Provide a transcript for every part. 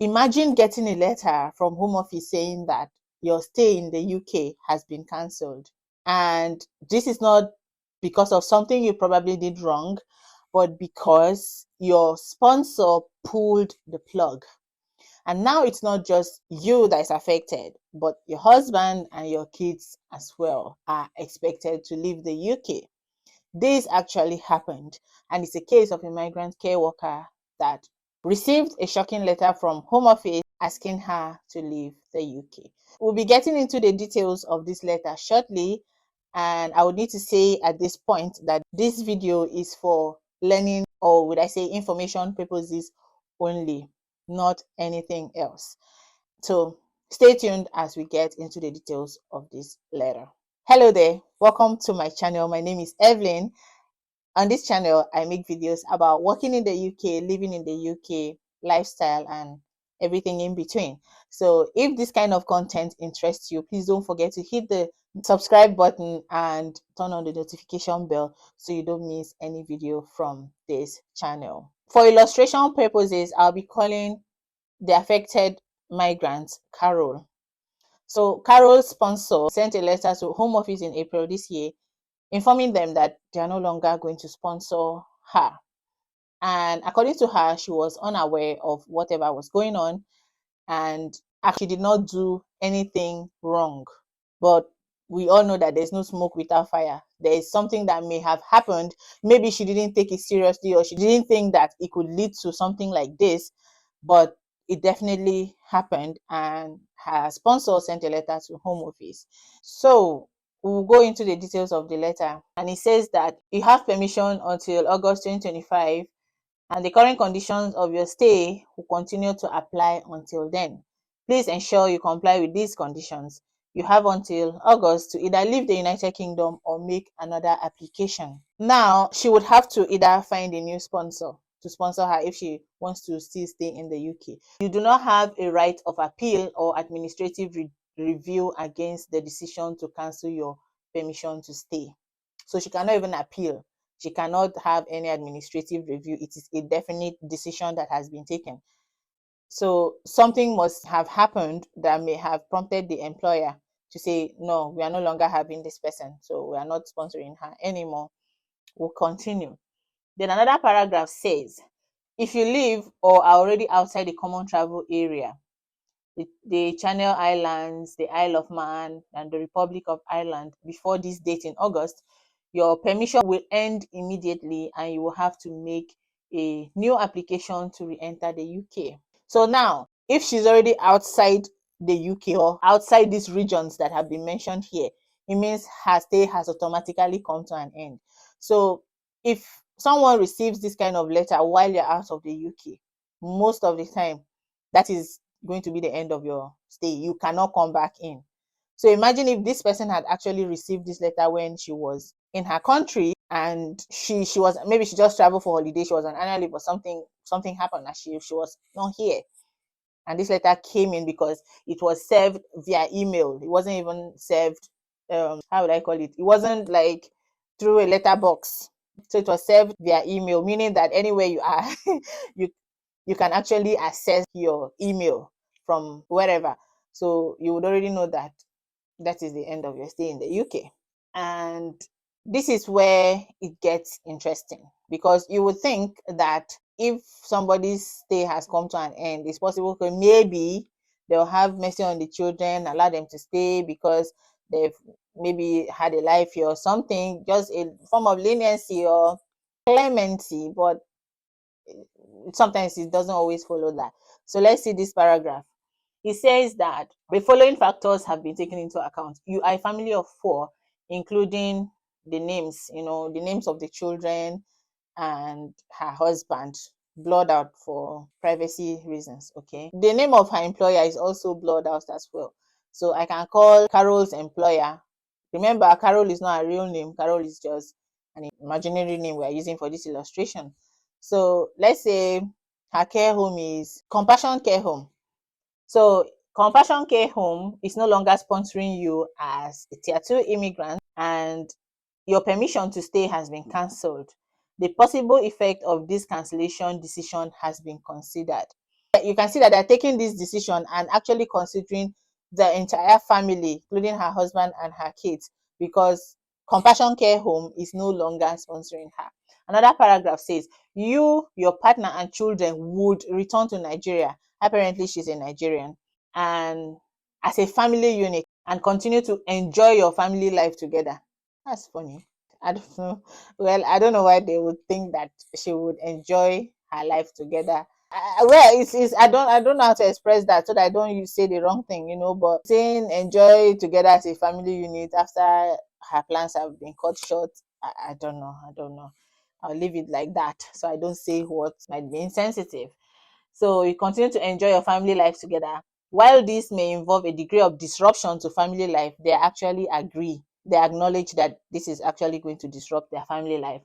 Imagine getting a letter from Home Office saying that your stay in the UK has been cancelled. And this is not because of something you probably did wrong, but because your sponsor pulled the plug. And now it's not just you that is affected, but your husband and your kids as well are expected to leave the UK. This actually happened, and it's a case of a migrant care worker that received a shocking letter from Home Office asking her to leave the UK. We'll be getting into the details of this letter shortly, and I would need to say at this point that this video is for learning, or would I say information purposes only, not anything else. So stay tuned as we get into the details of this letter. Hello there, welcome to my channel. My name is Evelyn. On this channel, I make videos about working in the UK, living in the UK, lifestyle, and everything in between. So if this kind of content interests you, please don't forget to hit the subscribe button and turn on the notification bell so you don't miss any video from this channel. For illustration purposes, I'll be calling the affected migrant Carol. So Carol's sponsor sent a letter to Home Office in April this year informing them that they are no longer going to sponsor her. And according to her, she was unaware of whatever was going on and actually did not do anything wrong. But we all know that there's no smoke without fire. There is something that may have happened. Maybe she didn't take it seriously, or she didn't think that it could lead to something like this, but it definitely happened, and her sponsor sent a letter to Home Office. So we'll go into the details of the letter, and it says that you have permission until August 2025, and the current conditions of your stay will continue to apply until then. Please ensure you comply with these conditions. You have until August to either leave the United Kingdom or make another application. Now, she would have to either find a new sponsor to sponsor her if she wants to still stay in the UK. You do not have a right of appeal or administrative review against the decision to cancel your permission to stay. So she cannot even appeal. She cannot have any administrative review. It is a definite decision that has been taken. So something must have happened that may have prompted the employer to say, no, we are no longer having this person, so we are not sponsoring her anymore. We'll continue. Then another paragraph says, if you live or are already outside the common travel area, the Channel Islands, the Isle of Man, and the Republic of Ireland before this date in August, your permission will end immediately and you will have to make a new application to re-enter the UK. So now, if she's already outside the UK or outside these regions that have been mentioned here, it means her stay has automatically come to an end. So if someone receives this kind of letter while you're out of the UK, most of the time, that is going to be the end of your stay. You cannot come back in. So imagine if this person had actually received this letter when she was in her country, and she was, maybe she just traveled for holiday, she was on annual leave or something happened and she was not here, and this letter came in because it was served via email. It wasn't even served, how would I call it? It wasn't like through a letterbox. So it was served via email, meaning that anywhere you are, you you can actually access your email from wherever. So you would already know that that is the end of your stay in the UK. And this is where it gets interesting, because you would think that if somebody's stay has come to an end, it's possible that maybe they'll have mercy on the children, allow them to stay because they've maybe had a life here or something, just a form of leniency or clemency, but sometimes it doesn't always follow that. So let's see this paragraph. It says that the following factors have been taken into account. You are a family of 4, including the names, the names of the children and her husband, blurred out for privacy reasons. Okay. The name of her employer is also blurred out as well. So I can call Carol's employer. Remember, Carol is not a real name. Carol is just an imaginary name we are using for this illustration. So let's say her care home is Compassion Care Home. So Compassion Care Home is no longer sponsoring you as a Tier 2 immigrant, and your permission to stay has been cancelled. The possible effect of this cancellation decision has been considered. You can see that they're taking this decision and actually considering the entire family, including her husband and her kids, because Compassion Care Home is no longer sponsoring her. Another paragraph says, you, your partner, and children would return to Nigeria. Apparently, she's a Nigerian. And as a family unit, and continue to enjoy your family life together. That's funny. I don't know. Well, I don't know why they would think that she would enjoy her life together. Well, it's I don't know how to express that so that I don't say the wrong thing, But saying enjoy together as a family unit after her plans have been cut short, I don't know. I don't know. I'll leave it like that so I don't say what might be insensitive. So you continue to enjoy your family life together. While this may involve a degree of disruption to family life, they actually agree. They acknowledge that this is actually going to disrupt their family life.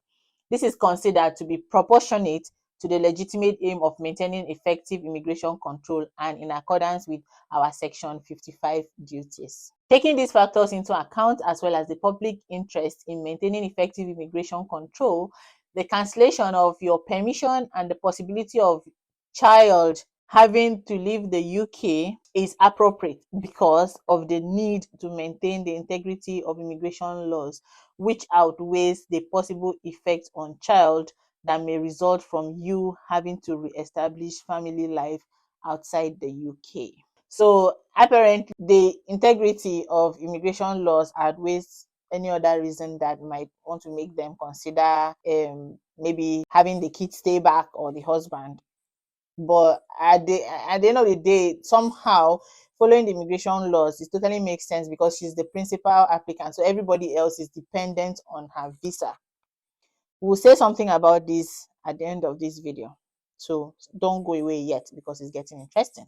This is considered to be proportionate to the legitimate aim of maintaining effective immigration control and in accordance with our Section 55 duties. Taking these factors into account, as well as the public interest in maintaining effective immigration control, the cancellation of your permission and the possibility of child having to leave the UK is appropriate because of the need to maintain the integrity of immigration laws, which outweighs the possible effect on child that may result from you having to re-establish family life outside the UK. So apparently the integrity of immigration laws outweighs any other reason that might want to make them consider maybe having the kid stay back or the husband. But at the end of the day, somehow following the immigration laws, it totally makes sense because she's the principal applicant. So everybody else is dependent on her visa. We'll say something about this at the end of this video. So don't go away yet because it's getting interesting.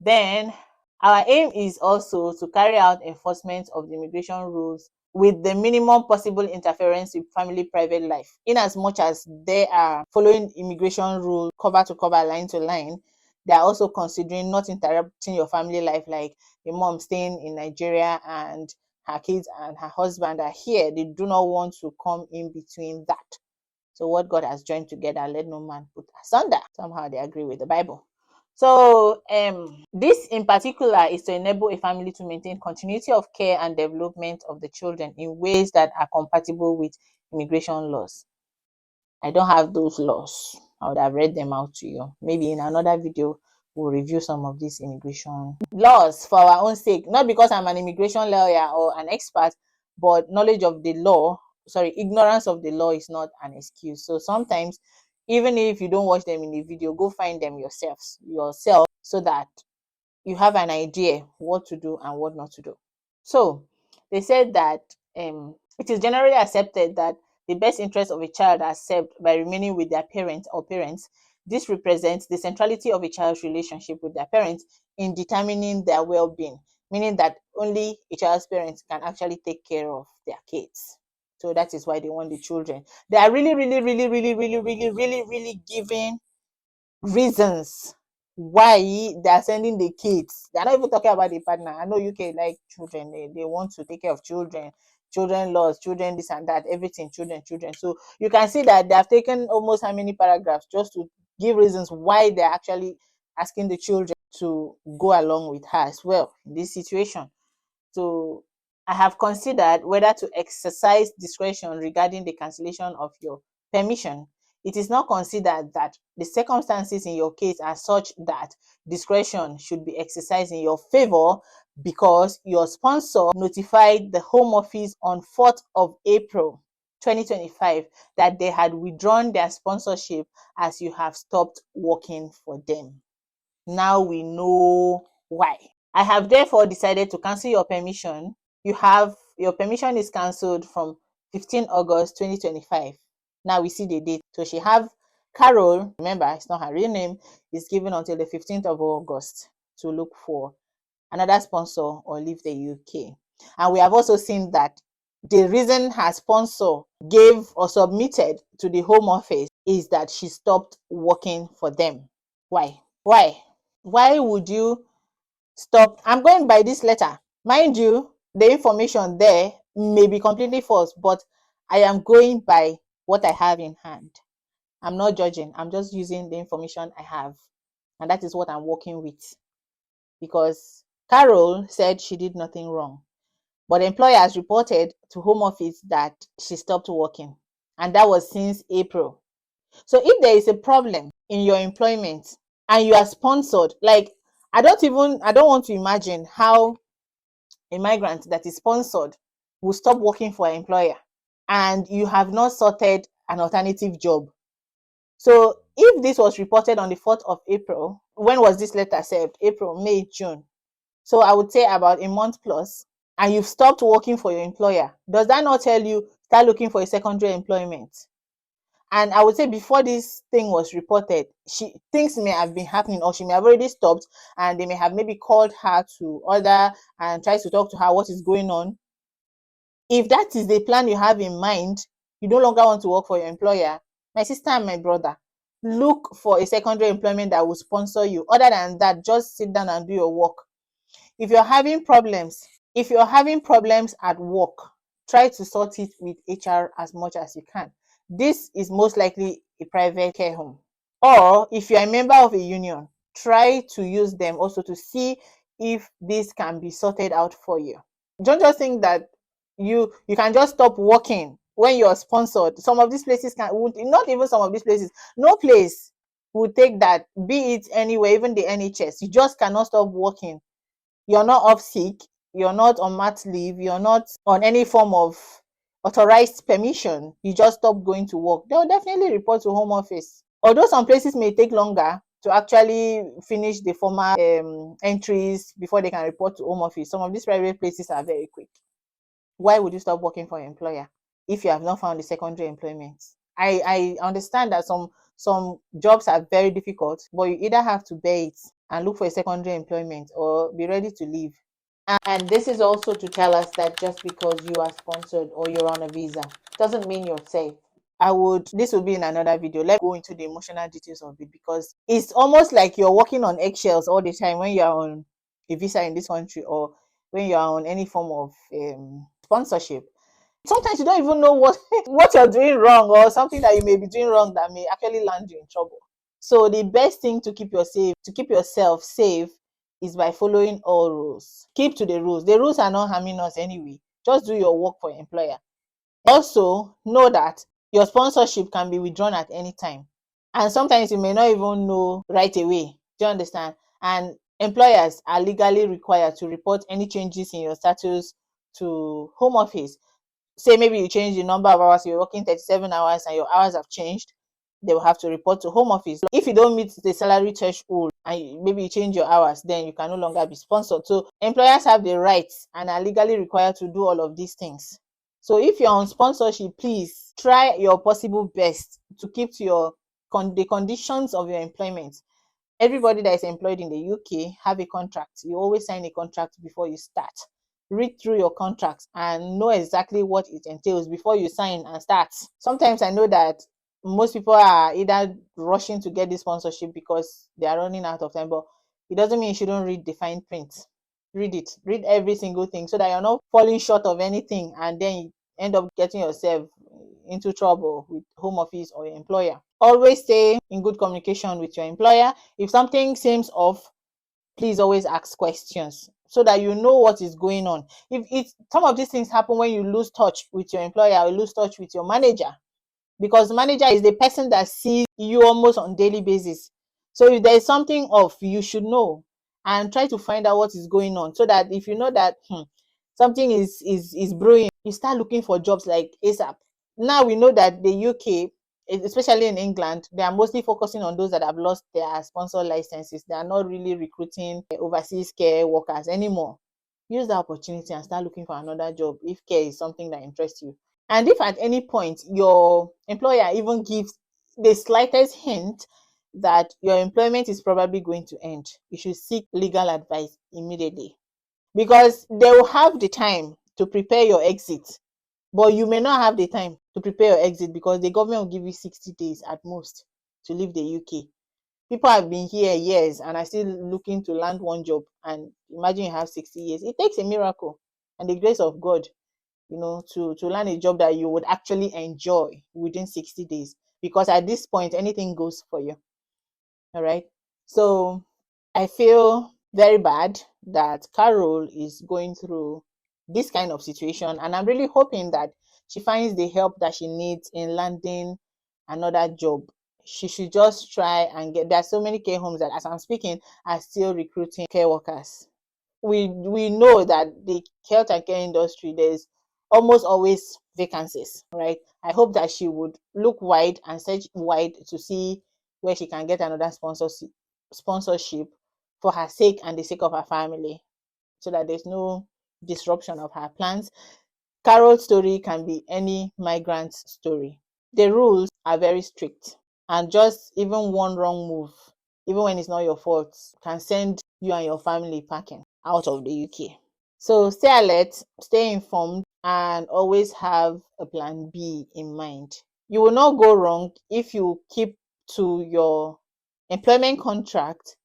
Then our aim is also to carry out enforcement of the immigration rules with the minimum possible interference with family private life. In as much as they are following immigration rules cover to cover, line to line, they are also considering not interrupting your family life, like a mom staying in Nigeria and her kids and her husband are here. They do not want to come in between that. So what God has joined together, let no man put asunder. Somehow they agree with the Bible. So this in particular is to enable a family to maintain continuity of care and development of the children in ways that are compatible with immigration laws. I don't have those laws. I would have read them out to you. Maybe in another video, we'll review some of these immigration laws for our own sake. Not because I'm an immigration lawyer or an expert, but knowledge of the law, ignorance of the law is not an excuse. So sometimes, even if you don't watch them in the video, go find them yourself so that you have an idea what to do and what not to do. So they said that it is generally accepted that the best interest of a child are served by remaining with their parent or parents. This represents the centrality of a child's relationship with their parents in determining their well-being, meaning that only a child's parents can actually take care of their kids. So that is why they want the children. They are really, really, really, really, really, really, really, really giving reasons why they are sending the kids. They're not even talking about the partner. I know UK like children, they want to take care of children laws, children this and that, everything, children. So you can see that they have taken almost how many paragraphs just to give reasons why they're actually asking the children to go along with her as well in this situation. So I have considered whether to exercise discretion regarding the cancellation of your permission. It is not considered that the circumstances in your case are such that discretion should be exercised in your favor because your sponsor notified the Home Office on 4th of April 2025 that they had withdrawn their sponsorship as you have stopped working for them. Now we know why. I have therefore decided to cancel your permission. Your permission is cancelled from 15 August 2025. Now we see the date. So she have Carol, remember it's not her real name, is given until the 15th of August to look for another sponsor or leave the UK. And we have also seen that the reason her sponsor gave or submitted to the Home Office is that she stopped working for them. Why? Why would you stop? I'm going by this letter. Mind you, the information there may be completely false, but I am going by what I have in hand. I'm not judging. I'm just using the information I have. And that is what I'm working with, because Carol said she did nothing wrong. But the employer has reported to Home Office that she stopped working. And that was since April. So if there is a problem in your employment and you are sponsored, like I don't want to imagine how a migrant that is sponsored will stop working for an employer and you have not sorted an alternative job. So if this was reported on the 4th of April, when was this letter served? April, May, June. So I would say about a month plus, and you've stopped working for your employer. Does that not tell you start looking for a secondary employment? And I would say before this thing was reported, things may have been happening, or she may have already stopped, and they may have maybe called her to order and try to talk to her what is going on. If that is the plan you have in mind, you no longer want to work for your employer, my sister and my brother, look for a secondary employment that will sponsor you. Other than that, just sit down and do your work. If you're having problems, if you're having problems at work, try to sort it with HR as much as you can. This is most likely a private care home. Or if you're a member of a union, try to use them also to see if this can be sorted out for you. Don't just think that you can just stop working when you're sponsored. Some of these places would not even some of these places, no place would take that, be it anywhere, even the NHS. You just cannot stop working. You're not off sick, you're not on mat leave, you're not on any form of authorized permission. You just stop going to work. They'll definitely report to Home Office. Although some places may take longer to actually finish the formal entries before they can report to Home Office, some of these private places are very quick. Why would you stop working for your employer if you have not found a secondary employment? I understand that some jobs are very difficult, but you either have to bear it and look for a secondary employment or be ready to leave. And this is also to tell us that just because you are sponsored or you're on a visa doesn't mean you're safe. This will be in another video. Let's go into the emotional details of it, because it's almost like you're walking on eggshells all the time when you're on a visa in this country, or when you're on any form of sponsorship. Sometimes you don't even know what what you're doing wrong, or something that you may be doing wrong that may actually land you in trouble. So the best thing to keep yourself safe is by following all rules. Keep to the rules. The rules are not harming us anyway. Just do your work for your employer. Also, know that your sponsorship can be withdrawn at any time. And sometimes you may not even know right away. Do you understand? And employers are legally required to report any changes in your status to Home Office. Say maybe you change the number of hours, you're working 37 hours and your hours have changed, they will have to report to Home Office. If you don't meet the salary threshold and maybe you change your hours, then you can no longer be sponsored. So employers have the rights and are legally required to do all of these things. So if you're on sponsorship, please try your possible best to keep to the conditions of your employment. Everybody that is employed in the UK have a contract. You always sign a contract before you start. Read through your contract and know exactly what it entails before you sign and start. Sometimes I know that most people are either rushing to get this sponsorship because they are running out of time, but it doesn't mean you shouldn't read the fine print. Read it, read every single thing, so that you're not falling short of anything and then you end up getting yourself into trouble with Home Office or your employer. Always stay in good communication with your employer. If something seems off, please always ask questions so that you know what is going on. If some of these things happen when you lose touch with your employer or lose touch with your manager, because the manager is the person that sees you almost on daily basis. So if there is something off, you should know and try to find out what is going on, so that if you know that something is brewing, you start looking for jobs like ASAP. Now we know that the UK, especially in England, they are mostly focusing on those that have lost their sponsor licenses. They are not really recruiting overseas care workers anymore. Use the opportunity and start looking for another job if care is something that interests you. And if at any point your employer even gives the slightest hint that your employment is probably going to end, you should seek legal advice immediately, because they will have the time to prepare your exit, but you may not have the time to prepare your exit because the government will give you 60 days at most to leave the UK. People have been here years and are still looking to land one job, and imagine you have 60 years. It takes a miracle and the grace of God, to land a job that you would actually enjoy within 60 days, because at this point anything goes for you. All right. So I feel very bad that Carol is going through this kind of situation, and I'm really hoping that she finds the help that she needs in landing another job. She should just try and get. There are so many care homes that, as I'm speaking, are still recruiting care workers. We know that the health and care industry, there's almost always vacancies, right? I hope that she would look wide and search wide to see where she can get another sponsorship for her sake and the sake of her family, so that there's no disruption of her plans. Carol's story can be any migrant's story. The rules are very strict, and just even one wrong move, even when it's not your fault, can send you and your family packing out of the UK. So stay alert, stay informed, and always have a plan B in mind. You will not go wrong if you keep to your employment contract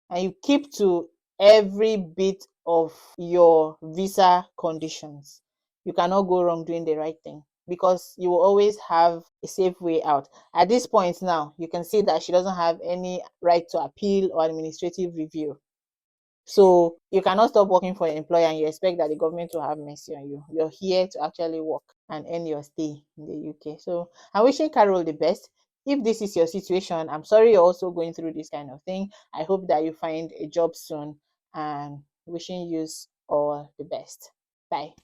and you keep to every bit of your visa conditions. You cannot go wrong doing the right thing, because you will always have a safe way out. At this point now, you can see that she doesn't have any right to appeal or administrative review. So you cannot stop working for your employer and you expect that the government will have mercy on you. You're here to actually work and earn your stay in the UK. So I'm wishing Carol the best. If this is your situation, I'm sorry you're also going through this kind of thing. I hope that you find a job soon, and wishing you all the best. Bye.